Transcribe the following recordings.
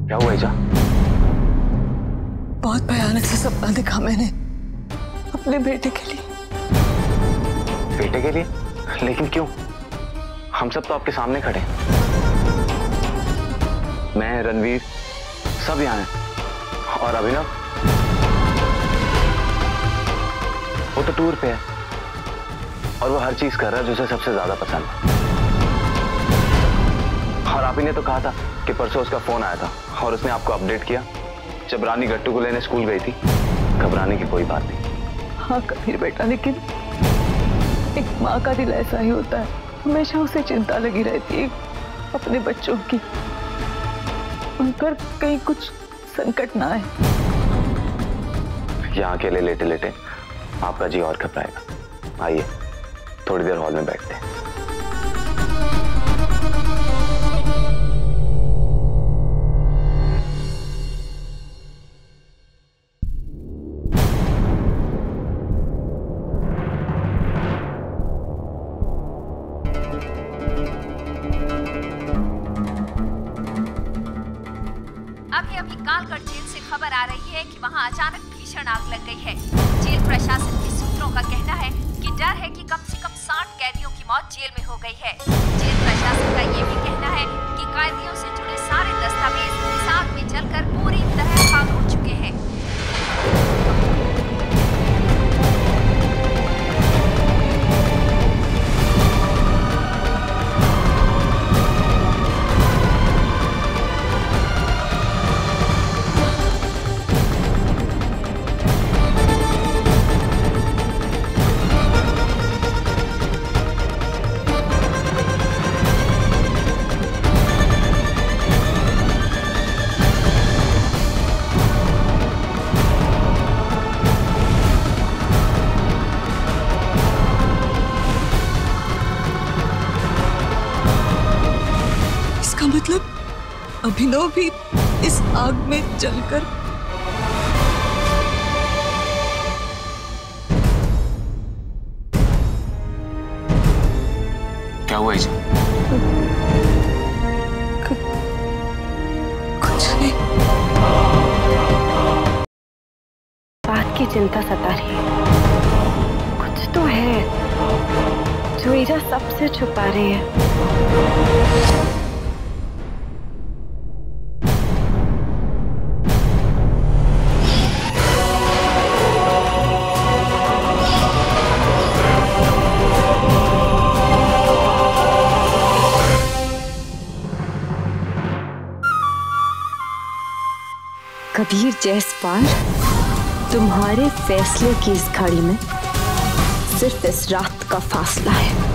क्या हुआ ईजा? बहुत भयानक सा सपना देखा मैंने अपने बेटे के लिए। बेटे के लिए? लेकिन क्यों? हम सब तो आपके सामने खड़े हैं। मैं, रणवीर, सब यहाँ हैं। और अभिनव, वो तो टूर पे है और वो हर चीज कर रहा है जो उसे सबसे ज्यादा पसंद है। और आप ही ने तो कहा था कि परसों उसका फोन आया था और उसने आपको अपडेट किया जब रानी गट्टू को लेने स्कूल गई थी। घबराने की कोई बात नहीं। हाँ कबीर बेटा, लेकिन एक माँ का दिल ऐसा ही होता है, हमेशा उसे चिंता लगी रहती है अपने बच्चों की, उन पर कहीं कुछ संकट ना आए। यहाँ अकेले लेटे लेटे आपका जी और घबराएगा। आइए थोड़ी देर हॉल में बैठते हैं। अभी कालगढ़ जेल से खबर आ रही है कि वहां अचानक भीषण आग लग गई है। जेल प्रशासन के सूत्रों का कहना है कि डर है कि कम से कम 60 कैदियों की मौत जेल में हो गई है। जेल प्रशासन का ये भी कहना है कि कैदियों से जुड़े सारे दस्तावेज इस आग में जलकर पूरी तरह खाक हो चुके हैं। मतलब अभिनव भी इस आग में जलकर। क्या हुआ इसे? कुछ नहीं। बात की चिंता सता रही है। कुछ तो है जो ईजा सबसे छुपा रही है। कबीर जैसवाल, तुम्हारे फैसले की इस घड़ी में सिर्फ इस रात का फासला है।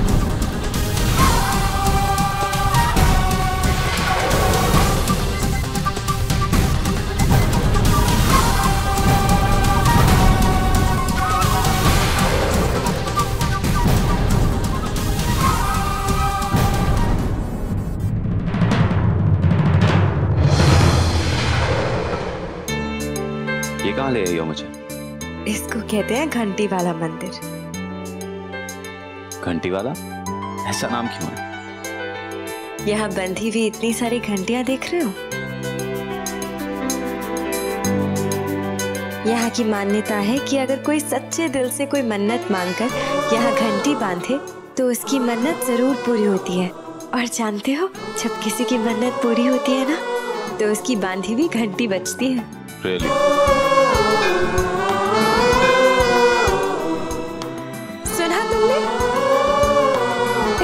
ये कहाँ ले आई हो मुझे? इसको कहते हैं घंटी वाला मंदिर। घंटी वाला? ऐसा नाम क्यों है? यहाँ बंधी हुई इतनी सारी घंटियां देख रहे हो? यहाँ की मान्यता है कि अगर कोई सच्चे दिल से कोई मन्नत मांगकर यहाँ घंटी बांधे तो उसकी मन्नत जरूर पूरी होती है। और जानते हो, जब किसी की मन्नत पूरी होती है ना, तो उसकी बांधी हुई घंटी बजती है। Really? सुना तुमने?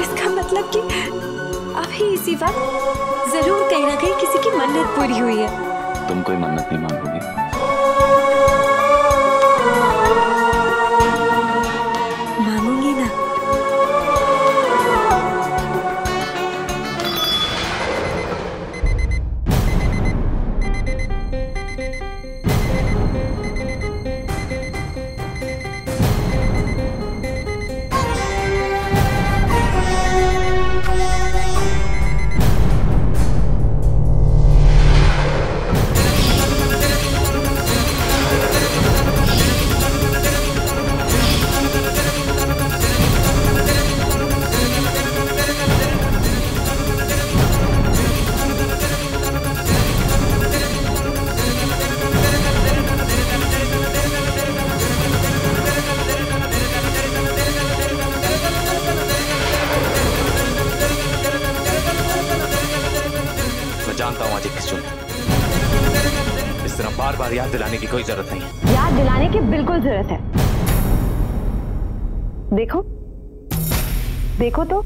इसका मतलब कि अभी इसी वक्त जरूर कहीं ना कहीं किसी की मन्नत पूरी हुई है। तुम कोई मन्नत नहीं मांगोगी? मांगूंगी ना। बार बार याद दिलाने की कोई जरूरत नहीं है। याद दिलाने की बिल्कुल जरूरत है। देखो देखो तो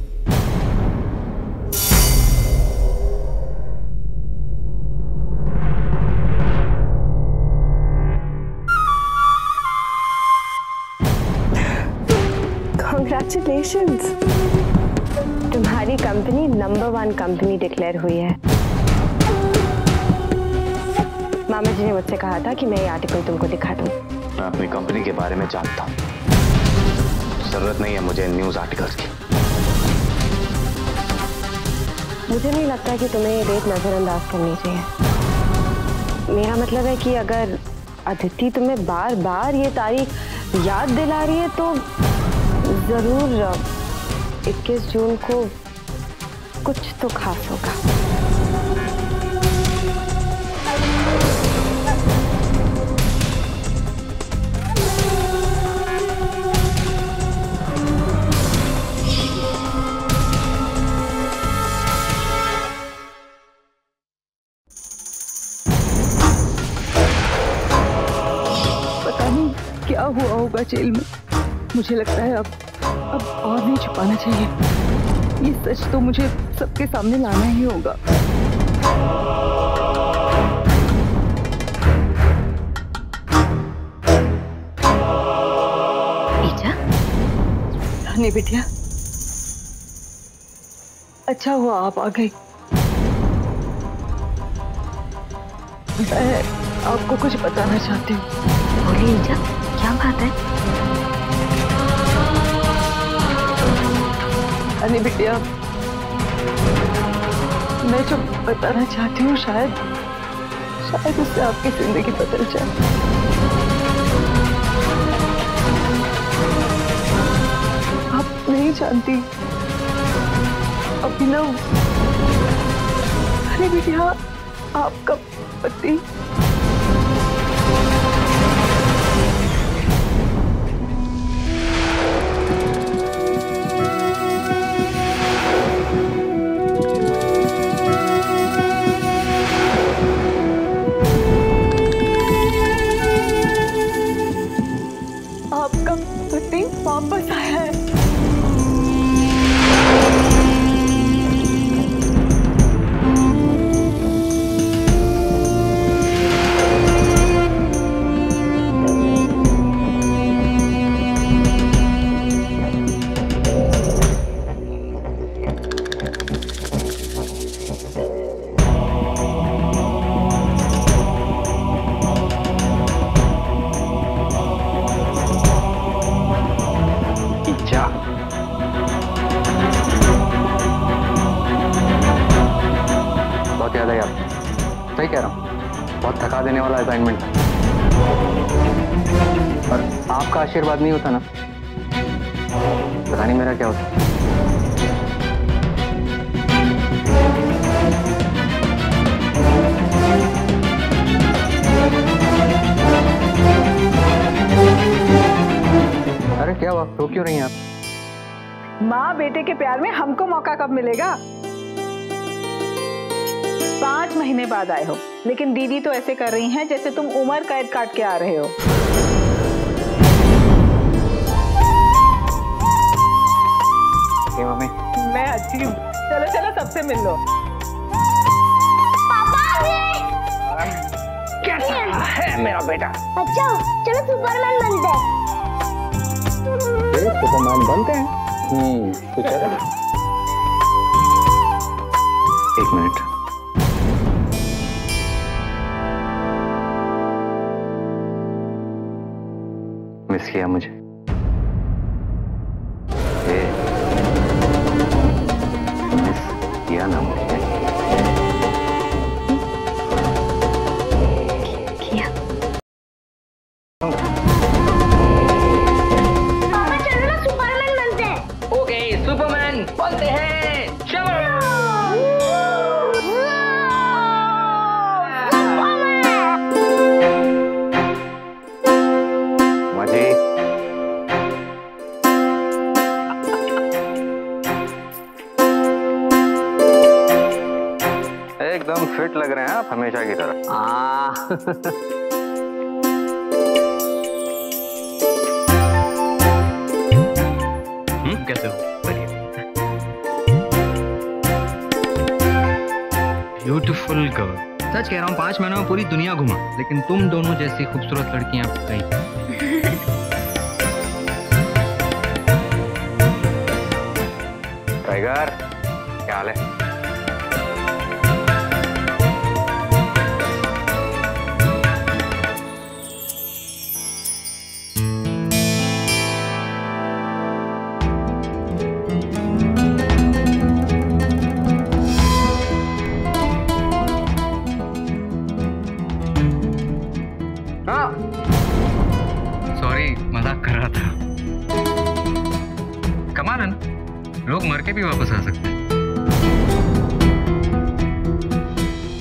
Congratulations! तुम्हारी कंपनी नंबर 1 कंपनी डिक्लेयर हुई है। मामा जी ने मुझसे कहा था कि मैं ये आर्टिकल तुमको दिखा दूं। मैं अपनी कंपनी के बारे में जानता हूँ, जरूरत नहीं है मुझे न्यूज आर्टिकल्स की। मुझे नहीं लगता कि तुम्हें ये डेट नजरअंदाज करनी चाहिए। मेरा मतलब है कि अगर अदिति तुम्हें बार बार ये तारीख याद दिला रही है तो जरूर 21 जून को कुछ तो खास होगा। पता नहीं क्या हुआ होगा जेल में। मुझे लगता है अब और नहीं छुपाना चाहिए। ये सच तो मुझे सबके सामने लाना ही होगा। रानी बिटिया, अच्छा हुआ आप आ गई। मैं आपको कुछ बताना चाहती हूँ। बोलिए ईजा, क्या बात है? रानी बिटिया, मैं जो बताना चाहती हूँ शायद उससे आपकी जिंदगी बदल जाए। आप नहीं जानती, अभिनव, रानी बिटिया, आपका पति वापस आया है। बहुत याद है यार, सही कह रहा हूँ, बहुत थका देने वाला असाइनमेंट था। पर आपका आशीर्वाद नहीं होता ना, पता नहीं मेरा क्या होता। अरे क्या हुआ, रो क्यों रही हैं आप? माँ बेटे के प्यार में हमको मौका कब मिलेगा? 5 महीने बाद आए हो, लेकिन दीदी तो ऐसे कर रही हैं जैसे तुम उम्र कैद काट के आ रहे हो। मम्मी, मैं अच्छी हूँ, चलो चलो सबसे मिल लो। कैसा है मेरा बेटा? अच्छा चलो सुपरमैन बनते हैं। सुपरमैन बनते हैं? तो चलो। 1 मिनट। मिस किया मुझे? मिस किया ना मुझे? किया। पापा चलो ना सुपरमैन बनते हैं। ओके सुपरमैन बनते हैं, चलो। माजी, एकदम फिट लग रहे हैं आप, हमेशा की तरह। कैसे हो? Beautiful girl. सच कह रहा हूँ, 5 महीनों में पूरी दुनिया घुमा, लेकिन तुम दोनों जैसी खूबसूरत लड़कियां कहीं। टाइगर, क्या हाल है? सॉरी, मजाक कर रहा था। कमाल है ना, लोग मर के भी वापस आ सकते हैं।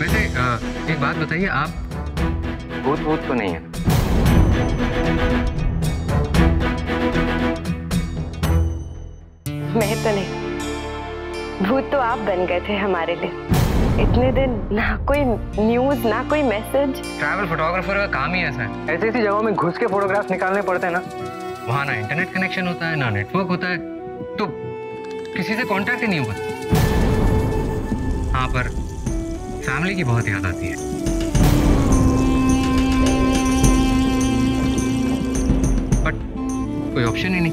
वैसे एक बात बताइए, आप भूत तो नहीं है? मैं तो नहीं, भूत तो आप बन गए थे हमारे लिए। इतने दिन ना कोई न्यूज ना कोई मैसेज। ट्रैवल फोटोग्राफर का काम ही ऐसा है, ऐसी ऐसी जगहों में घुस के फोटोग्राफ्स निकालने पड़ते हैं ना। वहाँ ना इंटरनेट कनेक्शन होता है, ना नेटवर्क होता है, तो किसी से कांटेक्ट ही नहीं होता। हाँ, पर फैमिली की बहुत याद आती है। बट कोई ऑप्शन ही नहीं।